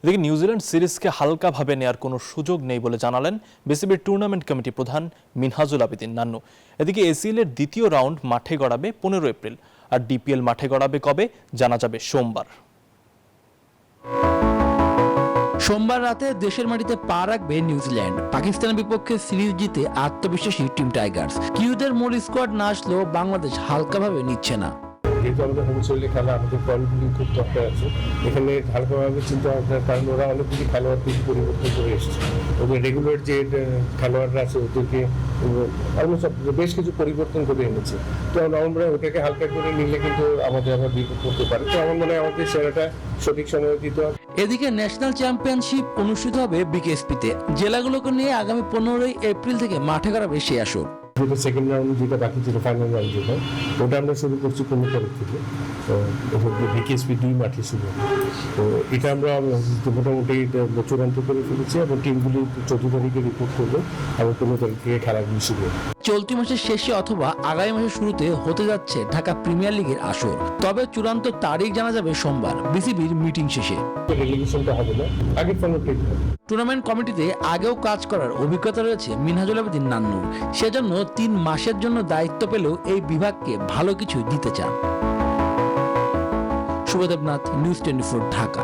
এদিকে নিউজিল্যান্ড সিরিজকে হালকাভাবে নেয়ার কোনো সুযোগ নেই বলে জানালেন বিসিবির টুর্নামেন্ট কমিটি প্রধান মিনহাজুল আবেদিন নান্নু। এদিকে এসিএল এর দ্বিতীয় রাউন্ড মাঠে গড়াবে 15 এপ্রিল, আর ডিপিএল মাঠে গড়াবে কবে জানা যাবে সোমবার। সোমবার রাতে দেশের মাটিতে পা রাখবে নিউজিল্যান্ড। পাকিস্তানের বিপক্ষে সিরিজ জিতে আত্মবিশ্বাসী টিম টাইগার্স। কিউদের মূল স্কোয়াড না আসলেও বাংলাদেশ হালকাভাবে নিচ্ছে না। যেহেতু আমাদের হোম সোইলে খেলা, আমাদের পয়েন্টগুলি খুব দরকার আছে। এখানে হালকাভাবে চিন্তা ভাবনার কারণ ওরা অনেকগুলি খেলোয়াড় কিন্তু পরিবর্তন করে এসেছে। ওদের রেগুলার যে খেলোয়াড়রা আছে ওদেরকে অলমোস্ট বেশ কিছু পরিবর্তন করে এনেছে। তো আমরা ওটাকে হালকা করে নিলে কিন্তু আমাদের আবার বিপদ করতে পারে। তো আমার মনে হয় আমাদের সেরাটা সঠিক সময়ে দিতে হবে। এদিকে ন্যাশনাল চ্যাম্পিয়নশিপ অনুষ্ঠিত হবে বিকেএসপিতে। জেলাগুলোকে নিয়ে আগামী 15 এপ্রিল থেকে মাঠে গড়াবে সেই আসর। যেটা সেকেন্ড রাউন্ড যেটা বাকি ছিল, ফাইনাল রাউন্ড যেটা, ওটা আমরা শুরু করছি 15 তারিখ থেকে। তো বিকেএসপি 2 মাঠে শুরু হবে। তো এটা আমরা মোটামুটি চূড়ান্ত করে ফেলেছি এবং টিমগুলি 14 তারিখে রিপোর্ট করবে এবং 15 তারিখ থেকে খেলাগুলি শুরু হবে। চলতি মাসের শেষে অথবা আগামী মাসের শুরুতে হতে যাচ্ছে ঢাকা প্রিমিয়ার লিগের আসর। তবে চূড়ান্ত তারিখ জানা যাবে সোমবার বিসিবির মিটিং শেষে। রেলিগেশনটা হবে না, আগে ফর্মেট হবে। টুর্নামেন্ট কমিটিতে আগেও কাজ করার অভিজ্ঞতা রয়েছে মিনহাজুল আবেদিন নান্নুর। সেজন্য 3 মাসের জন্য দায়িত্ব পেলেও এই বিভাগকে ভালো কিছু দিতে চান। শুভদেবনাথ, নিউজ 24, ঢাকা।